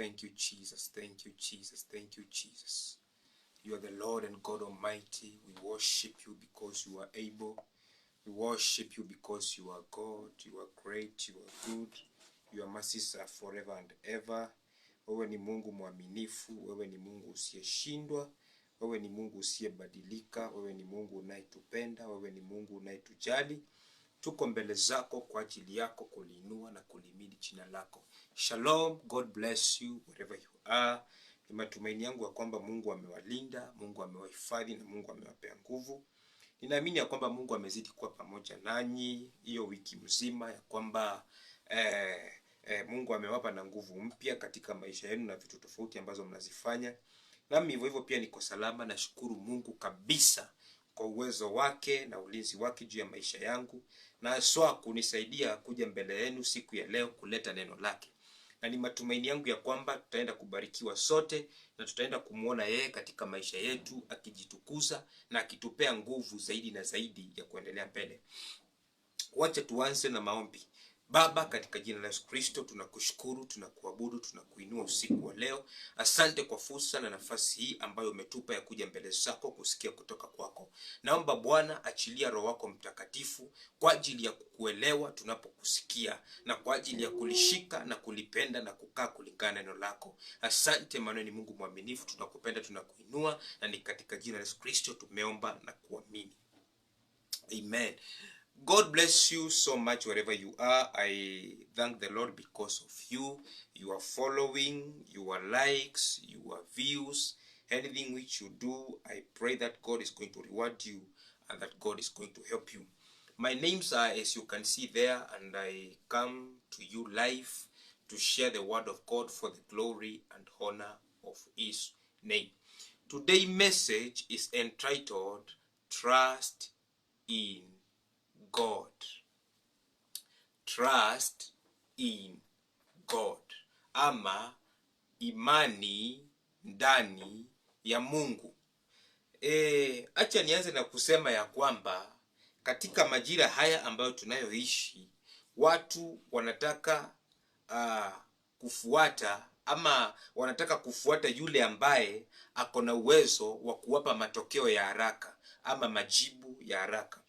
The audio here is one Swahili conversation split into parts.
Thank you, Jesus. Thank you, Jesus. Thank you, Jesus. You are the Lord and God Almighty. We worship you because you are able. We worship you because you are God. You are great. You are good. Your mercies are forever and ever. Wewe ni Mungu mwaminifu. Wewe ni Mungu usiyeshindwa. Wewe ni Mungu usiyebadilika. Wewe ni Mungu unayetupenda. Wewe ni Mungu unayetujali. Tuko mbele zako kwa ajili yako kuliinua na kulimidi jina lako. Shalom, God bless you wherever you are. Ni matumaini yangu ya kwamba Mungu amewalinda, Mungu amewahifadhi na Mungu amewapea nguvu. Ninaamini ya kwamba Mungu amezidi kuwa pamoja nanyi hiyo wiki mzima, ya kwamba Mungu amewapa na nguvu mpya katika maisha yenu na vitu tofauti ambazo mnazifanya. Nami hivyo pia niko salama, na shukuru Mungu kabisa kwa uwezo wake na ulinzi wake juu ya maisha yangu, na haswa kunisaidia kuja mbele yenu siku ya leo kuleta neno lake. Na ni matumaini yangu ya kwamba tutaenda kubarikiwa sote, na tutaenda kumuona yeye katika maisha yetu akijitukuza na akitupea nguvu zaidi na zaidi ya kuendelea mbele. Wacha tuanze na maombi. Baba, katika jina la Yesu Kristo, tunakushukuru, tunakuabudu, tunakuinua usiku wa leo. Asante kwa fursa na nafasi hii ambayo umetupa ya kuja mbele zako kusikia kutoka kwako. Naomba Bwana, achilia Roho wako Mtakatifu kwa ajili ya kukuelewa tunapokusikia, na kwa ajili ya kulishika na kulipenda na kukaa kulingana neno lako. Asante maana ni Mungu mwaminifu, tunakupenda, tunakuinua, na ni katika jina la Yesu Kristo tumeomba na kuamini. Amen. God bless you so much wherever you are. I thank the Lord because of you, your following, your likes, your views, anything which you do. I pray that God is going to reward you and that God is going to help you. My names are, as you can see there, and I come to you live to share the word of God for the glory and honor of His name. Today's message is entitled, Trust in God. Trust in God, ama imani ndani ya Mungu. Acha nianze na kusema ya kwamba katika majira haya ambayo tunayoishi, watu wanataka kufuata, ama wanataka kufuata yule ambaye ako na uwezo wa kuwapa matokeo ya haraka ama majibu ya haraka.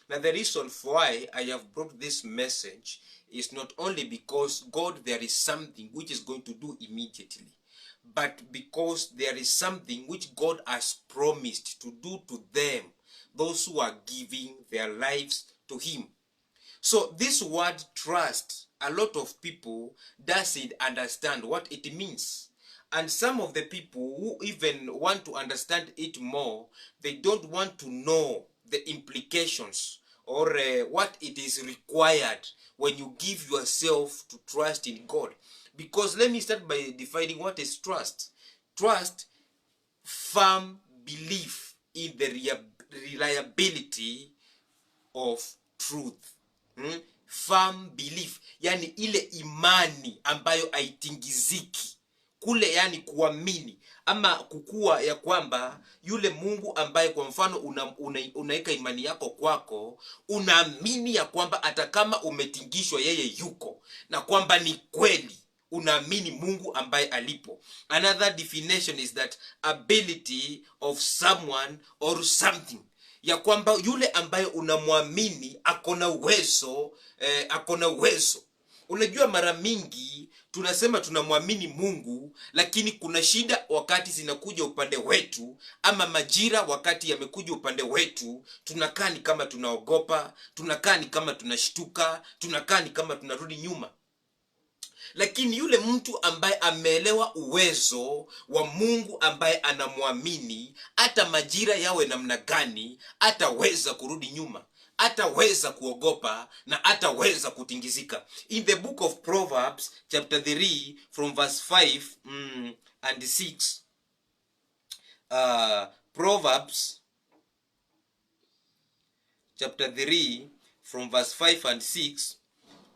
Now the reason for why I have brought this message is not only because God there is something which is going to do immediately, but because there is something which God has promised to do to them, those who are giving their lives to Him. So this word trust, a lot of people doesn't understand what it means. And some of the people who even want to understand it more, they don't want to know the implications or what it is required when you give yourself to trust in God. Because let me start by defining what is trust. Trust, firm belief in the reliability of truth. Firm belief, yani ile imani ambayo haitingiziki. Kule yani kuamini ama kukua ya kwamba yule Mungu ambaye kwa mfano unaika imani yako kwako, unaamini ya kwamba hata kama umetingishwa yeye yuko, na kwamba ni kweli unaamini Mungu ambaye alipo. Another definition is that ability of someone or something, ya kwamba yule ambaye unamwamini akona uwezo, uwezo. Unajua mara mingi tunasema tunamwamini Mungu, lakini kuna shida wakati zinakuja upande wetu, ama majira wakati yamekuja upande wetu, tunakaa ni kama tunaogopa, tunakaa ni kama tunashtuka, tunakaa ni kama tunarudi nyuma. Lakini yule mtu ambaye ameelewa uwezo wa Mungu ambaye anamwamini, hata majira yawe namna gani, hataweza kurudi nyuma, hataweza kuogopa, na hataweza kutingizika. In the book of Proverbs chapter 3 from verse 5 and 6, Proverbs chapter 3 from verse 5 and 6,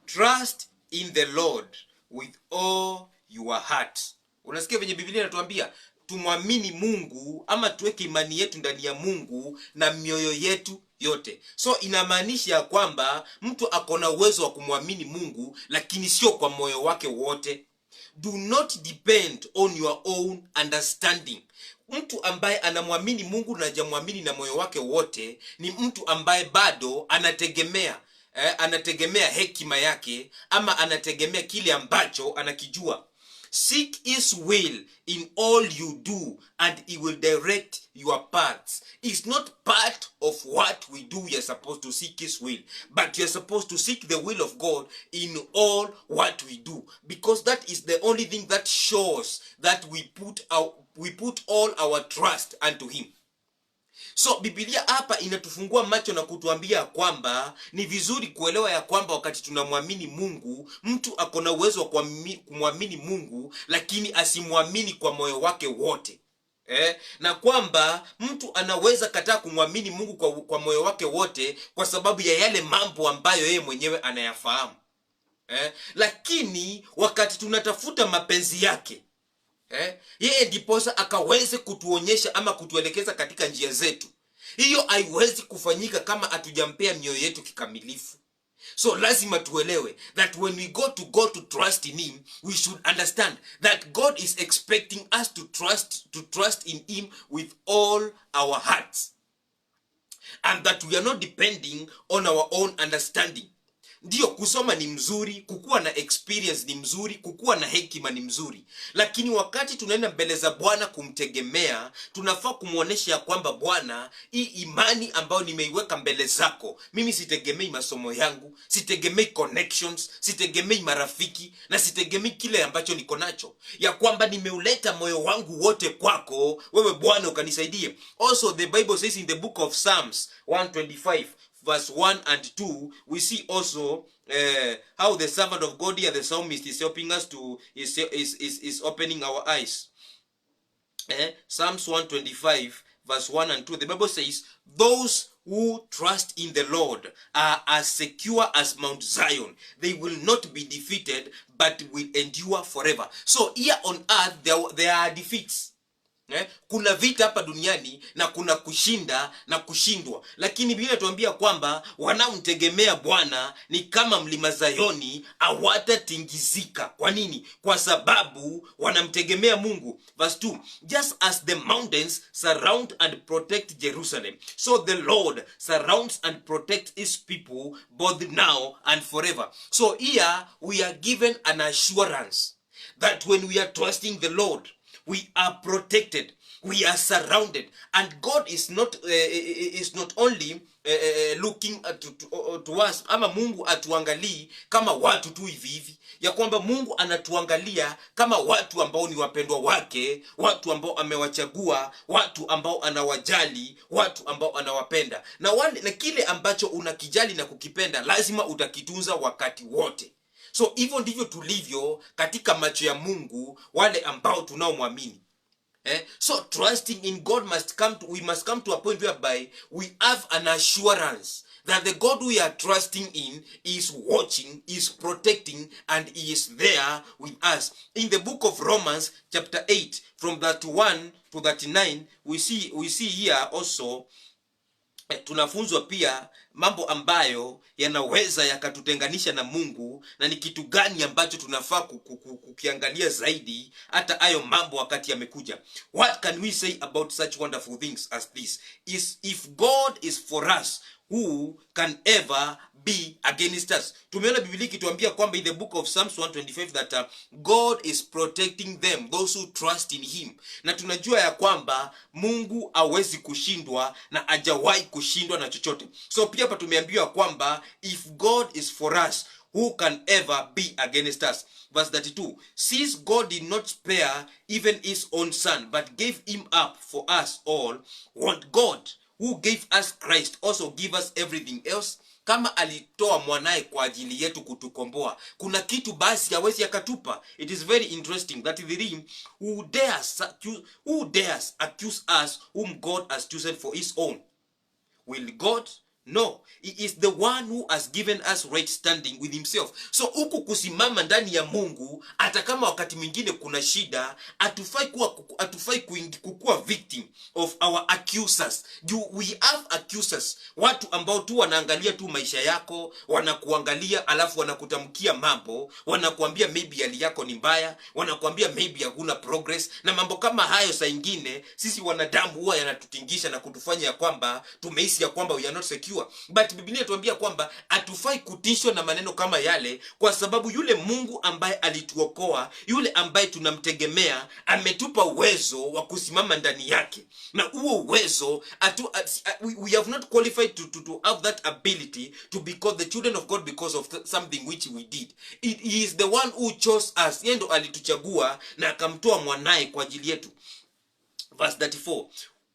trust in the Lord with all your heart. Unasikia venye Biblia inatuambia tumwamini Mungu, ama tuweke imani yetu ndani ya Mungu na mioyo yetu yote. So inamaanisha kwamba mtu akona uwezo wa kumwamini Mungu, lakini sio kwa moyo wake wote. do not depend on your own understanding. Mtu ambaye anamwamini Mungu na hajamwamini na moyo wake wote ni mtu ambaye bado anategemea hekima yake, ama anategemea kile ambacho anakijua. Seek his will in all you do, and he will direct your paths. It's not part of what we do you're supposed to seek his will, but you're supposed to seek the will of God in all what we do, because that is the only thing that shows that we put all our trust unto him. So Biblia hapa inatufungua macho na kutuambia kwamba ni vizuri kuelewa ya kwamba wakati tunamwamini Mungu, mtu akona uwezo wa kumwamini Mungu lakini asimwamini kwa moyo wake wote. Na kwamba mtu anaweza kataa kumwamini Mungu kwa moyo wake wote kwa sababu ya yale mambo ambayo yeye mwenyewe anayafahamu. Lakini wakati tunatafuta mapenzi yake, yeye ndiposa akaweze kutuonyesha ama kutuelekeza katika njia zetu. Hiyo haiwezi kufanyika kama hatujampea mioyo yetu kikamilifu. So lazima tuelewe that when we go to God to trust in him, we should understand that God is expecting us to trust in him with all our hearts, and that we are not depending on our own understanding. Ndiyo, kusoma ni mzuri, kukuwa na experience ni mzuri, kukuwa na hekima ni mzuri, lakini wakati tunaenda mbele za Bwana kumtegemea, tunafaa kumuonesha ya kwamba Bwana, hii imani ambayo nimeiweka mbele zako, mimi sitegemei masomo yangu, sitegemei connections, sitegemei marafiki, na sitegemei kile ambacho niko nacho, ya kwamba nimeuleta moyo wangu wote kwako wewe Bwana, ukanisaidie. Also the Bible says in the book of Psalms 125 verse 1 and 2, we see also how the servant of God here, the psalmist, is helping us to is opening our eyes. Psalms 125 verse 1 and 2, the Bible says, those who trust in the Lord are as secure as Mount Zion. They will not be defeated, but will endure forever. So here on earth there are defeats. Kuna vita hapa duniani na kuna kushinda na kushindwa, lakini Biblia inatuambia kwamba wanaomtegemea Bwana ni kama mlima Zayoni, hawatatingizika. Kwa nini? Kwa sababu wanamtegemea Mungu. Verse 2, just as the mountains surround and protect Jerusalem, so the Lord surrounds and protects his people both now and forever. So here we are given an assurance that when we are trusting the Lord, we are protected, we are surrounded, and God is not only looking to us, ama Mungu atuangalii kama watu tu hivi hivi, ya kwamba Mungu anatuangalia kama watu ambao ni wapendwa wake, watu ambao amewachagua, watu ambao anawajali, watu ambao anawapenda, na kile ambacho unakijali na kukipenda lazima utakitunza wakati wote. So hivyo ndivyo tulivyo katika macho ya Mungu wale ambao tunaomwamini. So trusting in God we must come to a point whereby we have an assurance that the God we are trusting in is watching, is protecting, and he is there with us. In the book of Romans chapter 8 from 31 to 39, we see here also tunafunzwa pia mambo ambayo yanaweza yakatutenganisha na Mungu, na ni kitu gani ambacho tunafaa kukiangalia zaidi hata hayo mambo wakati yamekuja. What can we say about such wonderful things as this? If God is for us, who can ever be against us? Tumeona Biblia ikituambia kwamba in the book of Psalms 125 that God is protecting them, those who trust in him. Na tunajua ya kwamba Mungu hawezi kushindwa na hajawahi kushindwa na chochote. So pia hapa tumeambiwa kwamba if God is for us, who can ever be against us? Verse 32, since God did not spare even his own son, but gave him up for us all, won't God, who gave us Christ, also give us everything else? Kama alitoa mwanae kwa ajili yetu kutukomboa, kuna kitu basi hawezi akatupa. It is very interesting that the ring, who dares accuse us whom God has chosen for his own? Will God No, he is the one who has given us right standing with himself. So huku kusimama ndani ya Mungu, hata kama wakati mwingine kuna shida, hatufai kukuwa victim of our accusers. We have accusers, watu ambao tu wanaangalia tu maisha yako, wanakuangalia alafu wanakutamkia mambo, wanakuambia maybe hali yako ni mbaya, wanakuambia maybe hakuna progress, na mambo kama hayo saa ingine sisi wanadamu huwa yanatutingisha na kutufanya ya kwamba tumehisi ya kwamba we are not secure. But Biblia inatuambia kwamba hatufai kutishwa na maneno kama yale, kwa sababu yule Mungu ambaye alituokoa, yule ambaye tunamtegemea, ametupa uwezo wa kusimama ndani yake. Na huo uwezo we have not qualified to have that ability to be called the children of God because of something which we did. He is the one who chose us. Yeye ndo alituchagua na akamtoa mwanae kwa ajili yetu. Verse 34.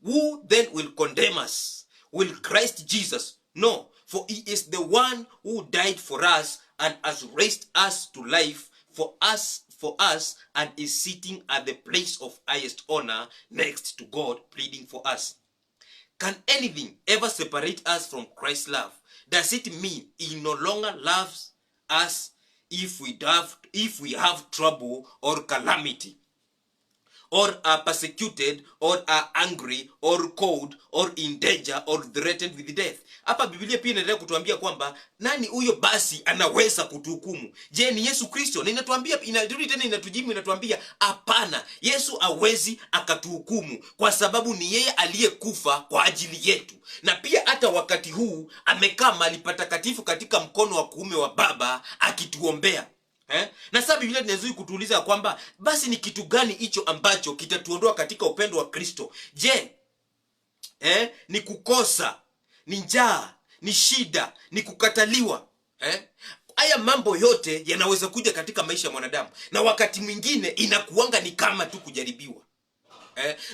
Who then will condemn us? Will Christ Jesus? No, for he is the one who died for us and has raised us to life for us and is sitting at the place of highest honor next to God, pleading for us. Can anything ever separate us from Christ's love? Does it mean he no longer loves us if we have trouble or calamity, or are persecuted, or are angry, or cold, or in danger, or threatened with death? Hapa Biblia pia inaendelea kutuambia kwamba nani huyo basi anaweza kutuhukumu? Je, ni Yesu Kristo? Na inatuambia, inarudi tena inatujibu, inatuambia hapana, Yesu hawezi akatuhukumu kwa sababu ni yeye aliyekufa kwa ajili yetu. Na pia hata wakati huu amekaa mahali patakatifu katika mkono wa kuume wa Baba akituombea. Na sasa Biblia inazidi kutuuliza kwamba basi ni kitu gani hicho ambacho kitatuondoa katika upendo wa Kristo? Je, ni kukosa, ni njaa, ni shida, ni kukataliwa? Haya mambo yote yanaweza kuja katika maisha ya mwanadamu, na wakati mwingine inakuanga ni kama tu kujaribiwa.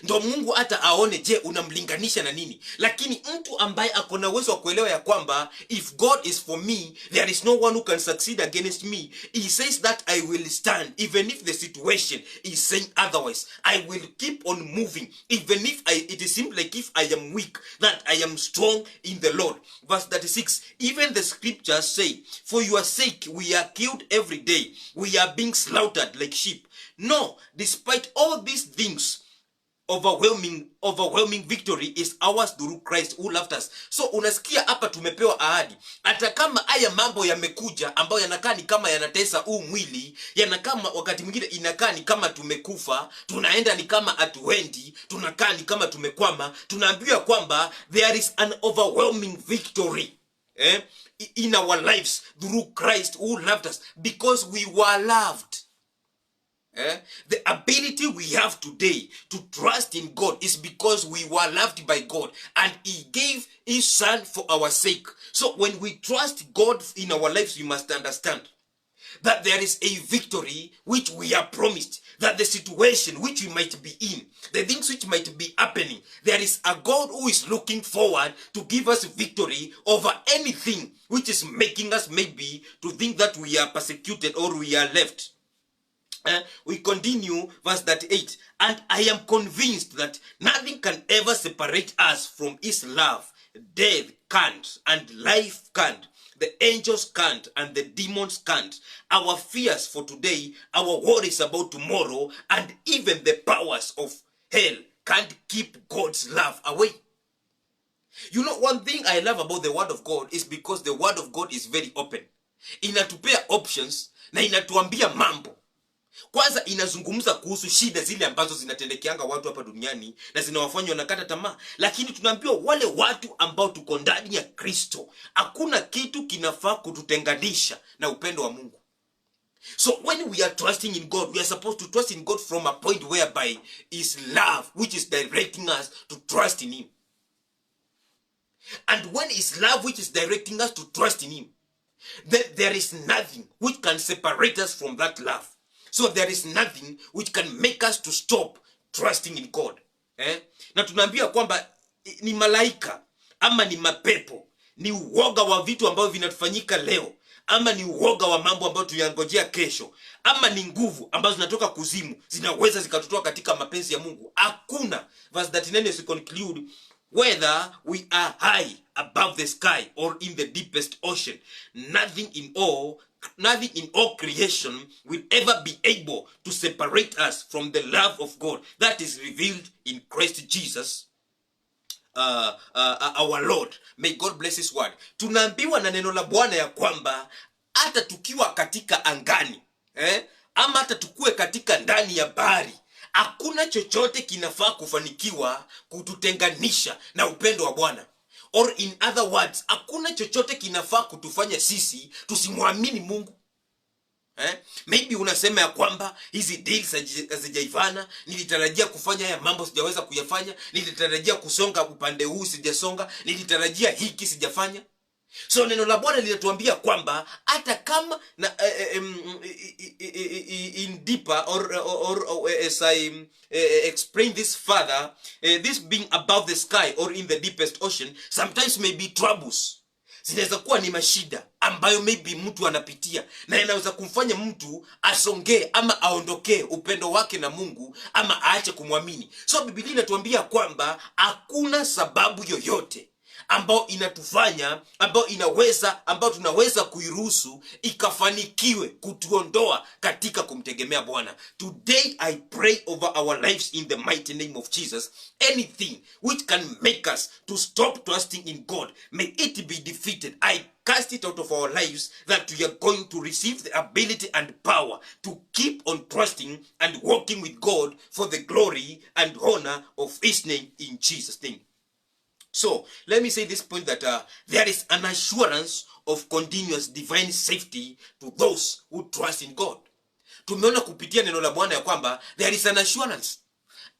Ndo Mungu hata aone, je, unamlinganisha na nini? Lakini mtu ambaye akona uwezo wa kuelewa ya kwamba if God is for me, there is no one who can succeed against me. He says that I will stand even if the situation is saying otherwise. I will keep on moving even if it seems like if I am weak, that I am strong in the Lord. Verse 36. Even the scriptures say, for your sake we are killed every day. We are being slaughtered like sheep. No, despite all these things, overwhelming victory is ours through Christ who loved us. So unasikia hapa tumepewa ahadi. Hata kama haya mambo yamekuja ambayo yanakaa ni kama yanatesa huu mwili, yanakaa wakati mwingine inakaa ni kama tumekufa, tunaenda ni kama hatuendi, tunakaa ni kama tumekwama, tunaambiwa kwamba there is an overwhelming victory in our lives through Christ who loved us, because we were loved. The ability we have today to trust in God is because we were loved by God and he gave his son for our sake. So when we trust God in our lives, we must understand that there is a victory which we are promised, that the situation which we might be in, the things which might be happening, there is a God who is looking forward to give us victory over anything which is making us maybe to think that we are persecuted or we are left. We continue, verse 38. And I am convinced that nothing can ever separate us from his love. Death can't, and life can't. The angels can't, and the demons can't. Our fears for today, our worries about tomorrow, and even the powers of hell can't keep God's love away. You know, one thing I love about the word of God is because the word of God is very open. Inatupea options na inatuambia mambo. Kwanza inazungumza kuhusu shida zile ambazo zinatendekeanga watu hapa duniani na zinawafanya wanakata tamaa. Lakini tunaambiwa wale watu ambao tuko ndani ya Kristo, hakuna kitu kinafaa kututenganisha na upendo wa Mungu. So when we are trusting in God, we are supposed to trust in God from a point whereby his love, which is directing us to trust in him. And when his love, which is directing us to trust in him, then there is nothing which can separate us from that love. So there is nothing which can make us to stop trusting in God. Na tunaambia kwamba ni malaika, ama ni mapepo, ni uoga wa vitu ambavyo vinatufanyika leo, ama ni uoga wa mambo ambayo tuyangojea kesho, ama ni nguvu ambazo zinatoka kuzimu zinaweza zikatutoa katika mapenzi ya Mungu. Hakuna. Verse 39 is conclude, Whether we are high above the sky or in the deepest ocean, nothing in all creation will ever be able to separate us from the love of God that is revealed in Christ Jesus, our Lord. May God bless his word. Tunaambiwa na neno la Bwana ya kwamba hata tukiwa katika angani, ama hata tukue katika ndani ya bahari, hakuna chochote kinafaa kufanikiwa kututenganisha na upendo wa Bwana. Or in other words, hakuna chochote kinafaa kutufanya sisi tusimwamini Mungu. Maybe unasema ya kwamba hizi deals hazijaivana, nilitarajia kufanya haya mambo sijaweza kuyafanya, nilitarajia kusonga upande huu sijasonga, nilitarajia hiki sijafanya. So neno la Bwana linatuambia kwamba hata kama in deeper or as I explain this further, this being above the sky or in the deepest ocean, sometimes may be troubles. Zinaweza kuwa ni mashida ambayo maybe mtu anapitia, na inaweza kumfanya mtu asongee ama aondokee upendo wake na Mungu ama aache kumwamini. So Biblia inatuambia kwamba hakuna sababu yoyote ambao inatufanya ambao tunaweza kuiruhusu ikafanikiwe kutuondoa katika kumtegemea Bwana. Today I pray over our lives in the mighty name of Jesus. Anything which can make us to stop trusting in God, may it be defeated. I cast it out of our lives, that we are going to receive the ability and power to keep on trusting and walking with God for the glory and honor of his name, in Jesus' name. So, let me say this point, that there is an assurance of continuous divine safety to those who trust in God. Tumeona kupitia neno la Bwana ya kwamba there is an assurance.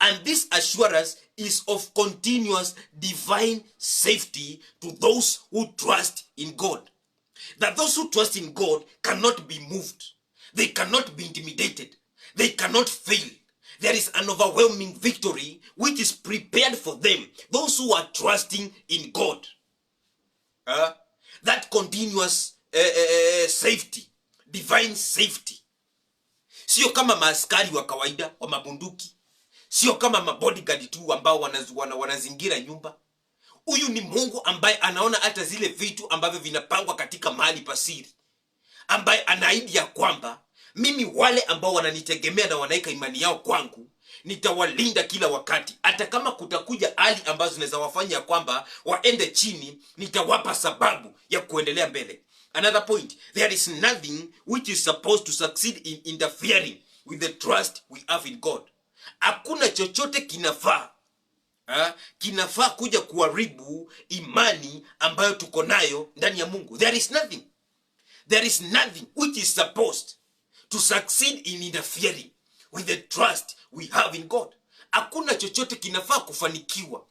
And this assurance is of continuous divine safety to those who trust in God. That those who trust in God cannot be moved. They cannot be intimidated. They cannot fail. There is an overwhelming victory which is prepared for them, those who are trusting in God. That continuous safety, divine safety. Sio kama maaskari wa kawaida wa mabunduki, sio kama mabodyguard tu ambao wanazingira nyumba. Huyu ni Mungu ambaye anaona hata zile vitu ambavyo vinapangwa katika mahali pasiri, ambaye anaahidi ya kwamba mimi wale ambao wananitegemea na wanaika imani yao kwangu, nitawalinda kila wakati. Hata kama kutakuja hali ambazo zinaweza wafanya kwamba waende chini, nitawapa sababu ya kuendelea mbele. Another point, there is nothing which is supposed to succeed in interfering with the trust we have in God. Hakuna chochote kinafaa kuja kuharibu imani ambayo tuko nayo ndani ya Mungu. There is nothing which is supposed to succeed in interfering with the trust we have in God. Hakuna chochote kinafaa kufanikiwa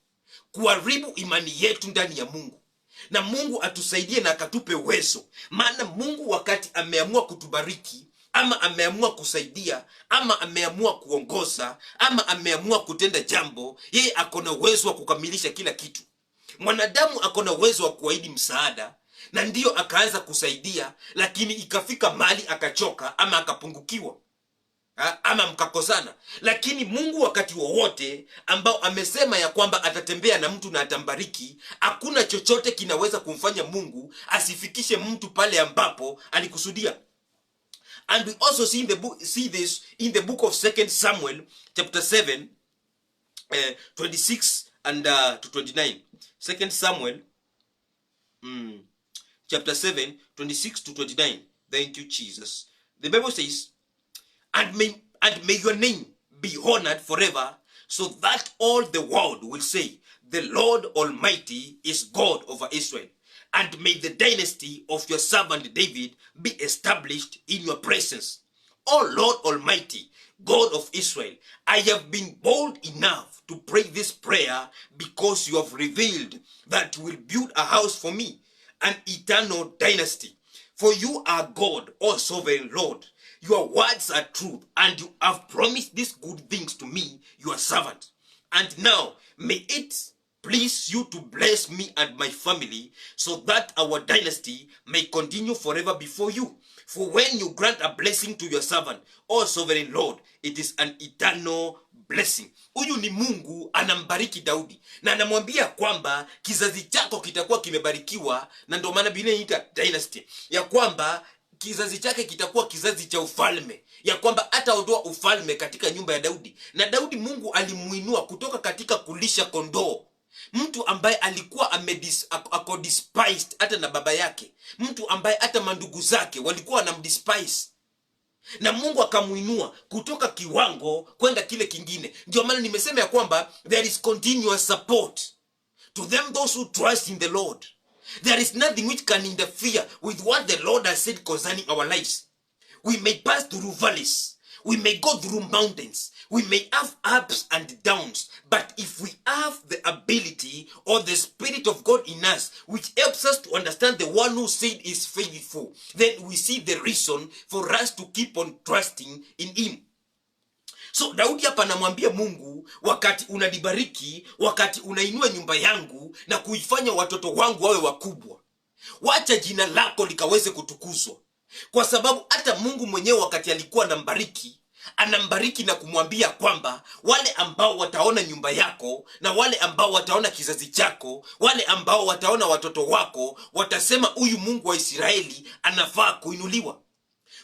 kuharibu imani yetu ndani ya Mungu. Na Mungu atusaidie na akatupe uwezo. Maana Mungu wakati ameamua kutubariki, ama ameamua kusaidia, ama ameamua kuongoza, ama ameamua kutenda jambo, yeye akona uwezo wa kukamilisha kila kitu. Mwanadamu akona uwezo wa kuahidi msaada, na ndiyo akaanza kusaidia, lakini ikafika mahali akachoka ama akapungukiwa, ama mkakosana. Lakini Mungu wakati wowote ambao amesema ya kwamba atatembea na mtu na atambariki, hakuna chochote kinaweza kumfanya Mungu asifikishe mtu pale ambapo alikusudia. And we also see this in the book of 2 Samuel chapter 7 26 and to 29. 2 Samuel chapter 7 26 to 29. Thank you, Jesus. The Bible says, and may your name be honored forever, so that all the world will say, the Lord Almighty is God over Israel. And may the dynasty of your servant David be established in your presence. O Lord Almighty, God of Israel, I have been bold enough to pray this prayer because you have revealed that you will build a house for me, an eternal dynasty. For you are God, O sovereign Lord. Your words are truth, and you have promised these good things to me, your servant. And now may it please you to bless me and my family, so that our dynasty may continue forever before you. For when you grant a blessing to your servant, O sovereign Lord, it is an eternal blessing. Huyu ni Mungu anambariki Daudi na anamwambia kwamba kizazi chako kitakuwa kimebarikiwa, na ndio maana Biblia inaita dynasty, ya kwamba kizazi chake kitakuwa kizazi cha ufalme, ya kwamba ataondoa ufalme katika nyumba ya Daudi. Na Daudi Mungu alimuinua kutoka katika kulisha kondoo, mtu ambaye alikuwa ako despised hata na baba yake, mtu ambaye hata mandugu zake walikuwa wanamdespise, na Mungu akamuinua kutoka kiwango kwenda kile kingine. Ndio maana nimesema ya kwamba there is continuous support to them those who trust in the Lord. There is nothing which can interfere with what the Lord has said concerning our lives. We may pass through valleys, we may go through mountains, we may have ups and downs, but if we have the ability or the Spirit of God in us, which helps us to understand the one who said is faithful, then we see the reason for us to keep on trusting in him. So Daudi hapa anamwambia Mungu, wakati unanibariki, wakati unainua nyumba yangu na kuifanya watoto wangu wawe wakubwa, wacha jina lako likaweze kutukuzwa. Kwa sababu hata Mungu mwenyewe wakati alikuwa anambariki na kumwambia kwamba wale ambao wataona nyumba yako, na wale ambao wataona kizazi chako, wale ambao wataona watoto wako, watasema huyu Mungu wa Israeli anafaa kuinuliwa.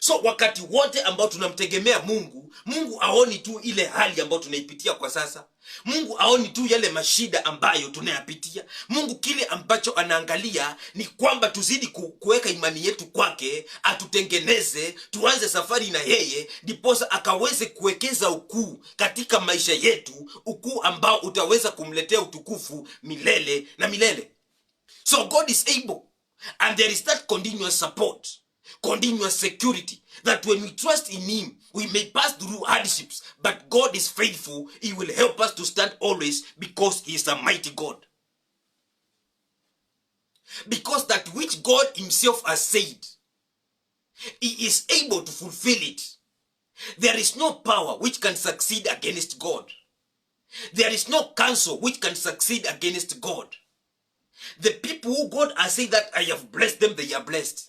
So wakati wote ambao tunamtegemea Mungu, Mungu aoni tu ile hali ambayo tunaipitia kwa sasa. Mungu aoni tu yale mashida ambayo tunayapitia. Mungu kile ambacho anaangalia ni kwamba tuzidi kuweka imani yetu kwake, atutengeneze, tuanze safari na yeye, ndiposa akaweze kuwekeza ukuu katika maisha yetu, ukuu ambao utaweza kumletea utukufu milele na milele. So God is able, and there is that continuous support, continuous security, that when we trust in him, we may pass through hardships, but God is faithful. He will help us to stand always, because he is a mighty God. Because that which God himself has said, he is able to fulfill it. There is no power which can succeed against God. There is no counsel which can succeed against God. The people who God has said that I have blessed them, they are blessed.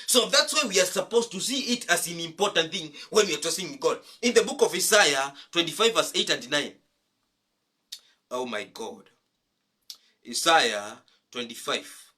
So that's why we are supposed to see it as an important thing when we are trusting in God. In the book of Isaiah 25 verse 8 and 9. Oh my God. Isaiah 25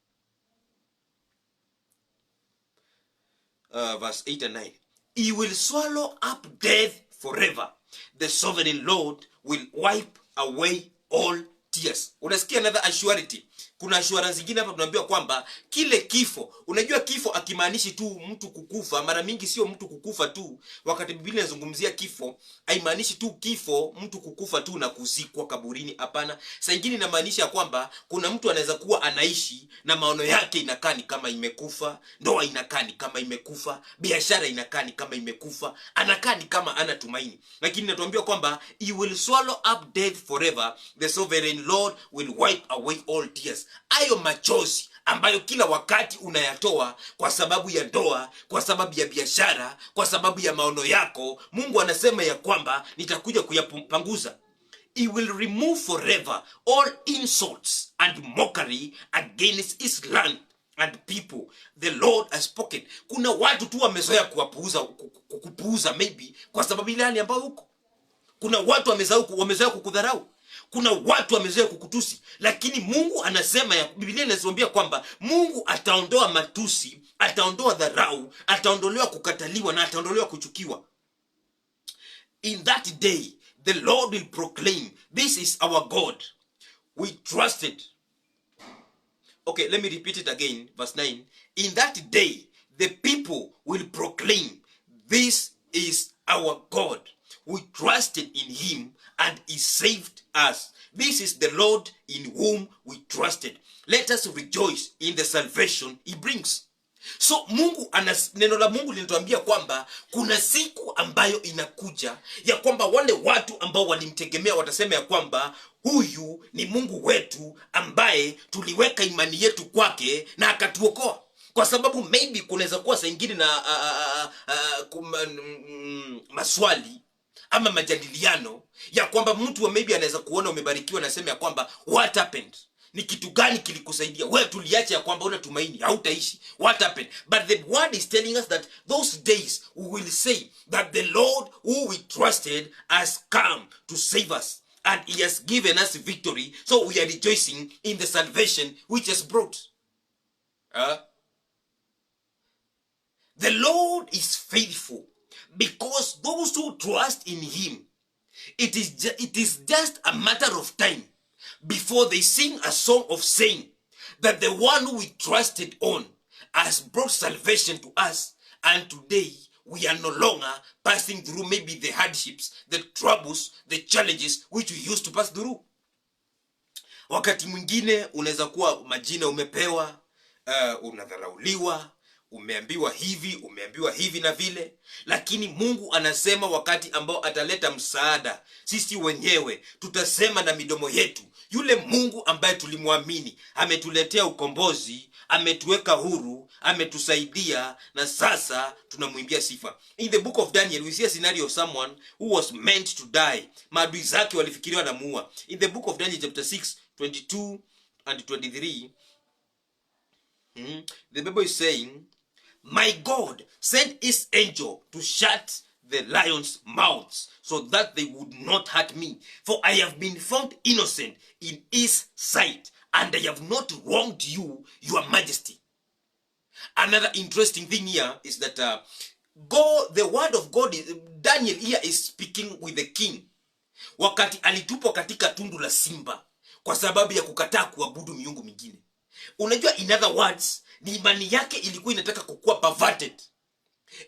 verse 8 and 9. He will swallow up death forever. The sovereign Lord will wipe away all tears. Unasikia another assurity. Kuna assurance zingine hapa tunaambiwa kwamba kile kifo, unajua kifo akimaanishi tu mtu kukufa. Mara mingi sio mtu kukufa tu. Wakati Biblia inazungumzia kifo, haimaanishi tu kifo mtu kukufa tu na kuzikwa kaburini, hapana. Saa nyingine inamaanisha kwamba kuna mtu anaweza kuwa anaishi na maono yake inakaa ni kama imekufa, ndoa inakaa ni kama imekufa, biashara inakaa ni kama imekufa, anakaa ni kama ana tumaini. Lakini natuambia kwamba he will swallow up death forever, the sovereign Lord will wipe away all tears. Ayo machozi ambayo kila wakati unayatoa kwa sababu ya ndoa, kwa sababu ya biashara, kwa sababu ya maono yako, Mungu anasema ya kwamba nitakuja kuyapanguza. He will remove forever all insults and mockery against his land and people. The Lord has spoken. Kuna watu tu wamezoea kukupuuza maybe kwa sababu ile hali ambayo huko. Kuna watu wamezoea kukudharau. Kuna watu wamezoea kukutusi, lakini Mungu anasema, ya Biblia inatuambia kwamba Mungu ataondoa matusi, ataondoa dharau, ataondolewa kukataliwa na ataondolewa kuchukiwa. In that day the Lord will proclaim, this is our God, we trusted. Okay, let me repeat it again, verse 9. In that day the people will proclaim, this is our God, we trusted in him and he saved us. This is the Lord in whom we trusted. Let us rejoice in the salvation he brings. So neno la Mungu linatuambia kwamba kuna siku ambayo inakuja ya kwamba wale watu ambao walimtegemea watasema ya kwamba huyu ni Mungu wetu ambaye tuliweka imani yetu kwake na akatuokoa. Kwa sababu maybe kunaweza kuwa saa nyingine na maswali ama majadiliano ya kwamba mtu wa maybe anaweza kuona umebarikiwa na sema ya kwamba what happened? Ni kitu gani kilikusaidia? Wewe tuliacha ya kwamba una tumaini, hautaishi. What happened? But the word is telling us that those days we will say that the Lord who we trusted has come to save us. And he has given us victory. So we are rejoicing in the salvation which has brought. The Lord is faithful, because those who trust in him, it is just a matter of time before they sing a song of saying that the one who we trusted on has brought salvation to us, and today we are no longer passing through maybe the hardships, the troubles, the challenges which we used to pass through. Wakati mwingine unaweza kuwa majina umepewa, unadharauliwa, umeambiwa hivi na vile, lakini Mungu anasema wakati ambao ataleta msaada, sisi wenyewe tutasema na midomo yetu, yule Mungu ambaye tulimwamini ametuletea ukombozi, ametuweka huru, ametusaidia, na sasa tunamwimbia sifa. In the book of Daniel we see a scenario of someone who was meant to die. Maadui zake walifikiria wanamuua. In the book of Daniel chapter 6 22 and 23, the Bible is saying, my God sent his angel to shut the lions' mouths so that they would not hurt me, for I have been found innocent in his sight, and I have not wronged you, your majesty. Another interesting thing here is that God, the word of God, Daniel here is speaking with the king wakati alitupwa katika tundu la simba kwa sababu ya kukataa kuabudu miungu mingine. Unajua, in other words, ni imani yake ilikuwa inataka kukua perverted,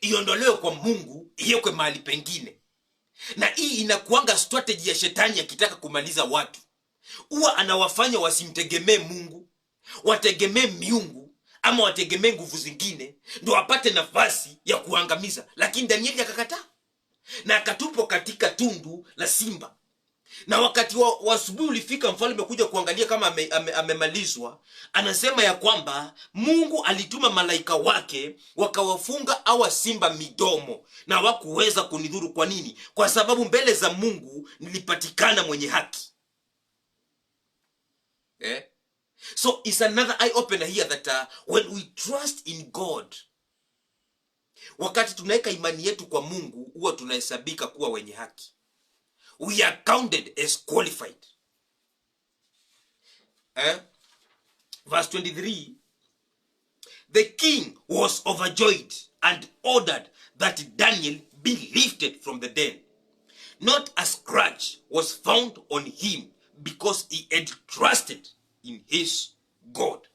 iondolewe kwa Mungu, iwekwe mahali pengine. Na hii inakuanga strategy ya shetani akitaka kumaliza watu. Huwa anawafanya wasimtegemee Mungu, wategemee miungu, ama wategemee nguvu zingine, ndio apate nafasi ya kuangamiza. Lakini Danieli akakataa, na akatupwa katika tundu la simba. Na wakati wa asubuhi ulifika, mfalme kuja kuangalia kama amemalizwa, anasema ya kwamba Mungu alituma malaika wake wakawafunga hawa simba midomo, na hawakuweza kunidhuru. Kwa nini? Kwa sababu mbele za Mungu nilipatikana mwenye haki. So it's another eye opener here that when we trust in God, wakati tunaweka imani yetu kwa Mungu, huwa tunahesabika kuwa wenye haki. We are counted as qualified. Verse 23, the king was overjoyed and ordered that Daniel be lifted from the den. Not a scratch was found on him, because he had trusted in his God.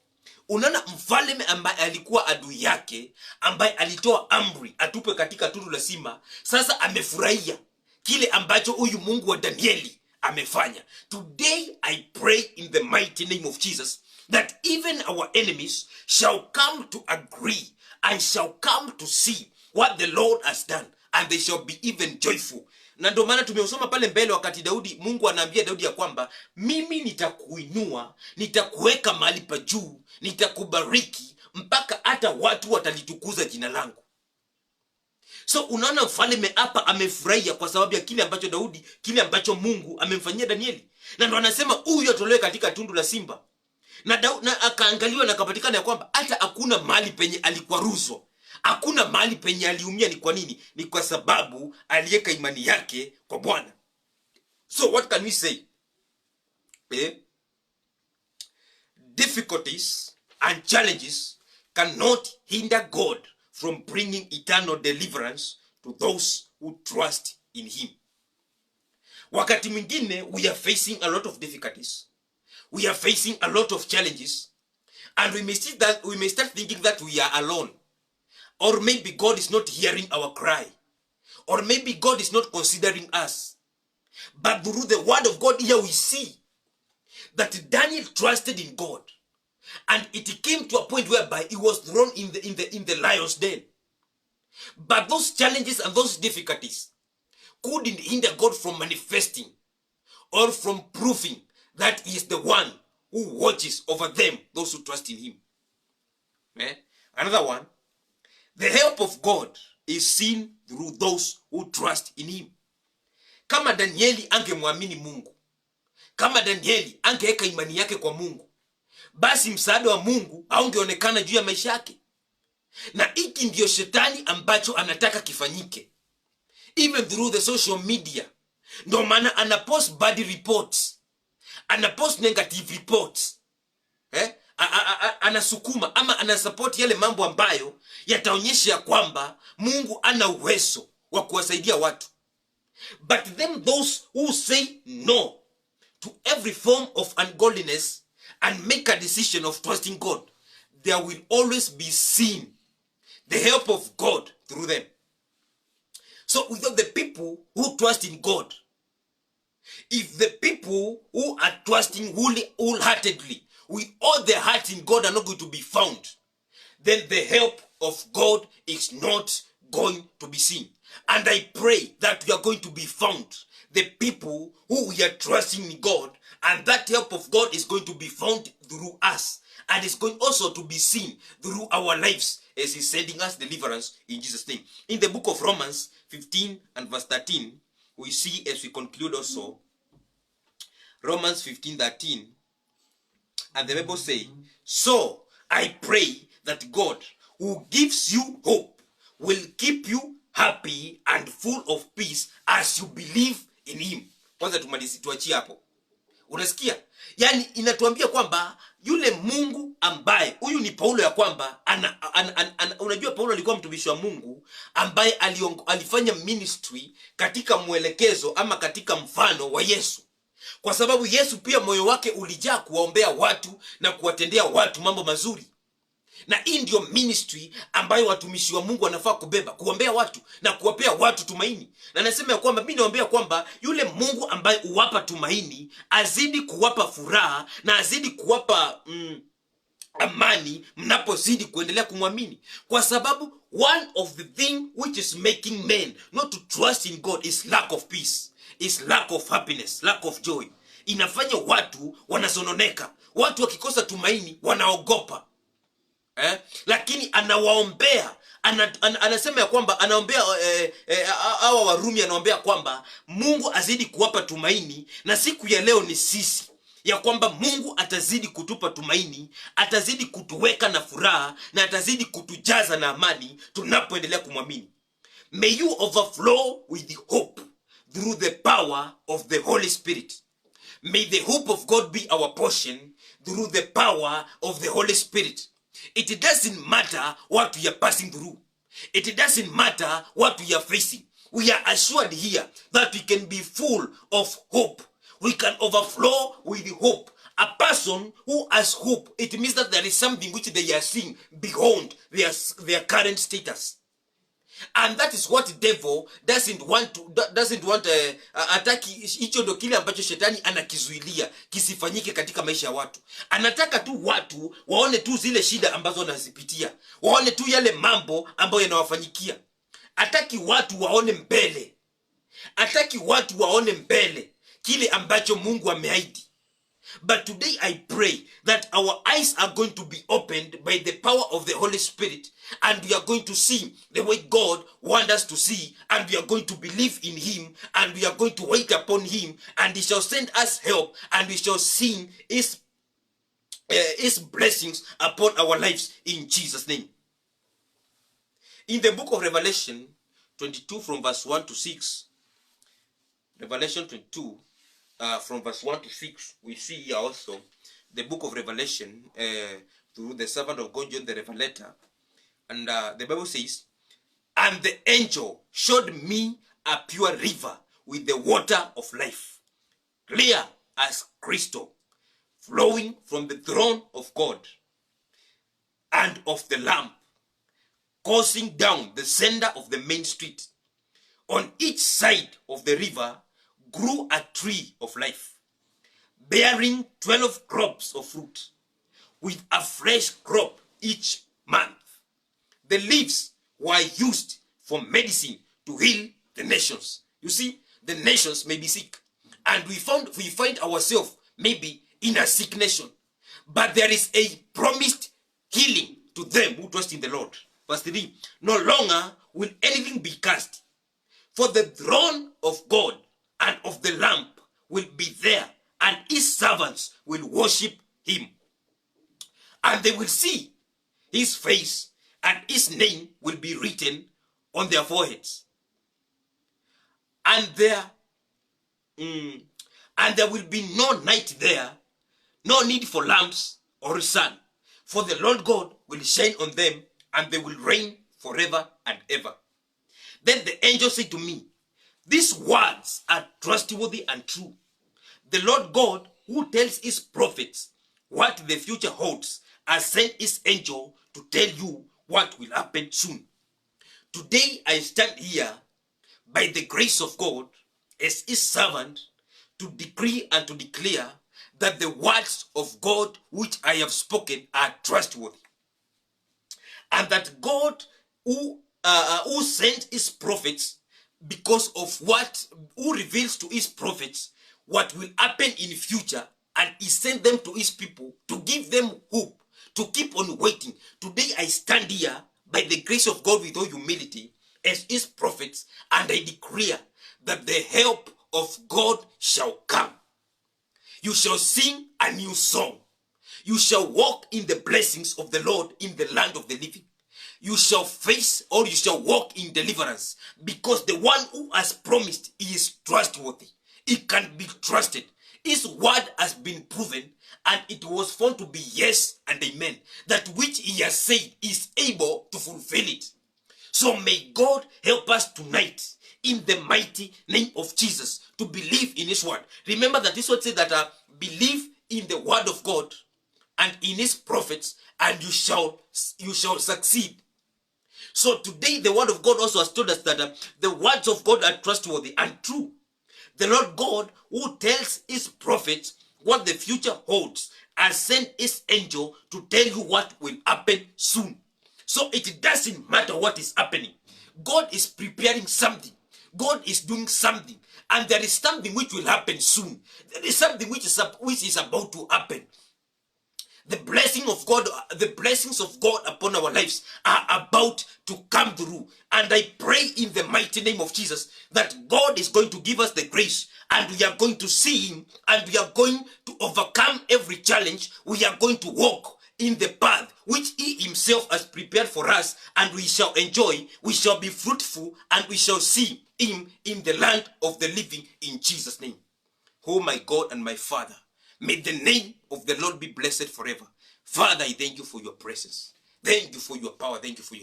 Unaona, mfalme ambaye alikuwa adui yake, ambaye alitoa amri atupwe katika tundu la simba, sasa amefurahia kile ambacho huyu Mungu wa Danieli amefanya. Today I pray in the mighty name of Jesus that even our enemies shall come to agree and shall come to see what the Lord has done, and they shall be even joyful. Na ndio maana tumeusoma pale mbele wakati Daudi, Mungu anaambia Daudi ya kwamba mimi nitakuinua, nitakuweka mahali pa juu, nitakubariki mpaka hata watu watalitukuza jina langu. So unaona, mfalme hapa amefurahia kwa sababu ya kile ambacho Daudi, kile ambacho Mungu amemfanyia Danieli. Na ndo anasema huyu atolewe katika tundu la simba. Na akaangaliwa na akapatikana ya kwamba hata hakuna mahali penye alikwaruzwa, hakuna mahali penye aliumia. Ni kwa nini? Ni kwa sababu aliweka imani yake kwa Bwana. So what can we say? Difficulties and challenges cannot hinder God from bringing eternal deliverance to those who trust in him. Wakati mwingine we are facing a lot of difficulties, we are facing a lot of challenges, and we may start thinking that we are alone, or maybe God is not hearing our cry, or maybe God is not considering us. But through the word of God here we see that Daniel trusted in God, and it came to a point whereby he was thrown in the lion's den. But those challenges and those difficulties couldn't hinder God from manifesting or from proving that he is the one who watches over them, those who trust in him. Another one, the help of God is seen through those who trust in him. Kama Danieli angemwamini Mungu, kama Danieli angeweka imani yake kwa Mungu, basi msaada wa Mungu haungeonekana juu ya maisha yake. Na hiki ndio shetani ambacho anataka kifanyike, even through the social media. Ndio maana anapost bad reports, anapost negative reports, anasukuma ama anasupport yale mambo ambayo yataonyesha ya kwamba Mungu ana uwezo wa kuwasaidia watu. But then those who say no to every form of ungodliness and make a decision of trusting God, there will always be seen the help of God through them. So without the people who trust in God, if the people who are trusting wholeheartedly with all their heart in God are not going to be found, then the help of God is not going to be seen. And I pray that we are going to be found, the people who we are trusting in God, and that help of God is going to be found through us, and it's going also to be seen through our lives as He's sending us deliverance in Jesus' name. In the book of Romans 15 and verse 13, we see, as we conclude also, Romans 15:13, and the Bible says, so I pray that God, who gives you hope, will keep you happy and full of peace as you believe in Him. Kwanza tuachie hapo. Unasikia? Yani inatuambia kwamba yule Mungu ambaye, huyu ni Paulo, ya kwamba unajua Paulo alikuwa mtumishi wa Mungu ambaye alifanya ministry katika mwelekezo ama katika mfano wa Yesu. Kwa sababu Yesu pia moyo wake ulijaa kuwaombea watu na kuwatendea watu mambo mazuri. Na hii ndio ministry ambayo watumishi wa Mungu wanafaa kubeba, kuombea watu na kuwapea watu tumaini. Na nasema ya kwamba mimi naombea kwamba yule Mungu ambaye uwapa tumaini azidi kuwapa furaha na azidi kuwapa amani mnapozidi kuendelea kumwamini. Kwa sababu one of the thing which is making men not to trust in God is lack of peace, is lack of happiness, lack of joy. Inafanya watu wanasononeka, watu wakikosa tumaini wanaogopa. Lakini anawaombea, anasema ya kwamba anaombea hawa Warumi, anaombea kwamba Mungu azidi kuwapa tumaini. Na siku ya leo ni sisi, ya kwamba Mungu atazidi kutupa tumaini, atazidi kutuweka na furaha, na atazidi kutujaza na amani tunapoendelea kumwamini. May you overflow with hope through the power of the Holy Spirit. May the hope of God be our portion through the power of the Holy Spirit. It doesn't matter what we are passing through. It doesn't matter what we are facing. We are assured here that we can be full of hope. We can overflow with hope. A person who has hope, it means that there is something which they are seeing beyond their current status. And that is what the devil doesn't want ataki. Hicho ndo kile ambacho shetani anakizuilia kisifanyike katika maisha ya watu. Anataka tu watu waone tu zile shida ambazo wanazipitia, waone tu yale mambo ambayo yanawafanyikia. Ataki watu waone mbele, ataki watu waone mbele kile ambacho Mungu ameahidi. But today I pray that our eyes are going to be opened by the power of the Holy Spirit, and we are going to see the way God wants us to see, and we are going to believe in Him, and we are going to wait upon Him, and He shall send us help, and we shall see His blessings upon our lives in Jesus' name. In the book of Revelation 22 from verse 1 to 6, Revelation 22 from verse 1 to 6, we see here also the book of Revelation through the servant of God, John the Revelator. And the Bible says, and the angel showed me a pure river with the water of life, clear as crystal, flowing from the throne of God and of the Lamb, coursing down the center of the main street. On each side of the river grew a tree of life, bearing 12 crops of fruit, with a fresh crop each month. The leaves were used for medicine to heal the nations. You see, the nations may be sick, and we find ourselves maybe in a sick nation, but there is a promised healing to them who trust in the Lord. Verse 3, no longer will anything be cast, for the throne of God and of the Lamb will be there, and His servants will worship Him. and they will see his face, and his name will be written on their foreheads. And there will be no night there, no need for lamps or sun, for the Lord God will shine on them, and they will reign forever and ever. Then the angel said to me, these words are trustworthy and true. The Lord God, who tells his prophets what the future holds, has sent his angel to tell you what will happen soon. Today I stand here by the grace of God as his servant to decree and to declare that the words of God which I have spoken are trustworthy, and that God who sent his prophets, because of who reveals to his prophets what will happen in the future, and he sent them to his people to give them hope, to keep on waiting. Today I stand here by the grace of God with all humility as his prophets, and I declare that the help of God shall come. You shall sing a new song. You shall walk in the blessings of the Lord in the land of the living. You shall face, or you shall walk in deliverance, because the one who has promised is trustworthy. He can be trusted. His word has been proven, and it was found to be yes and amen. That which he has said is able to fulfill it. So may God help us tonight in the mighty name of Jesus to believe in his word. Remember that this word said that believe in the word of God and in his prophets, and you shall succeed. So today the word of God also has told us that the words of God are trustworthy and true. The Lord God, who tells his prophets what the future holds, has sent his angel to tell you what will happen soon. So it doesn't matter what is happening. God is preparing something. God is doing something. And there is something which will happen soon. There is something which is about to happen. The blessing of God, the blessings of God upon our lives are about to come through. And I pray in the mighty name of Jesus that God is going to give us the grace, and we are going to see him, and we are going to overcome every challenge. We are going to walk in the path which he himself has prepared for us, and we shall enjoy, we shall be fruitful, and we shall see him in the land of the living in Jesus' name. Oh my God and my Father, may the name of the Lord be blessed forever. Father, I thank you for your presence. Thank you for your power. Thank you for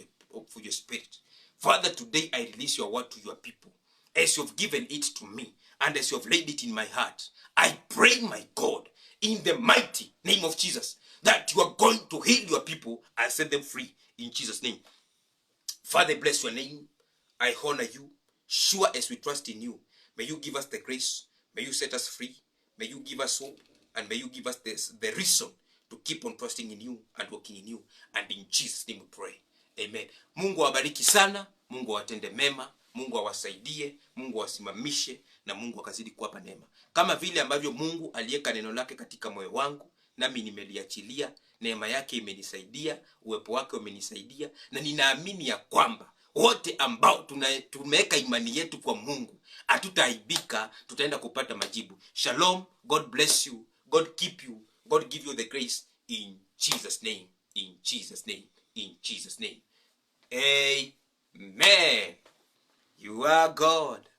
your spirit. Father, today I release your word to your people. As you have given it to me, and as you have laid it in my heart, I pray, my God, in the mighty name of Jesus, that you are going to heal your people and set them free in Jesus' name. Father, bless your name. I honor you. Sure, as we trust in you, may you give us the grace. May you set us free. May you give us hope. And may you give us the reason to keep on trusting in you and walking in you. And in Jesus' name we pray. Amen. Mungu awabariki sana. Mungu awatende mema. Mungu awasaidie. Mungu awasimamishe. Na Mungu akazidi kuwapa neema. Kama vile ambavyo Mungu aliweka neno lake katika moyo wangu, nami nimeliachilia. Neema yake imenisaidia. Uwepo wake umenisaidia. Na ninaamini ya kwamba wote ambao tumeweka imani yetu kwa Mungu, hatutaaibika, tutaenda kupata majibu. Shalom. God bless you. God keep you. God give you the grace in Jesus' name. In Jesus' name. In Jesus' name. Amen. You are God.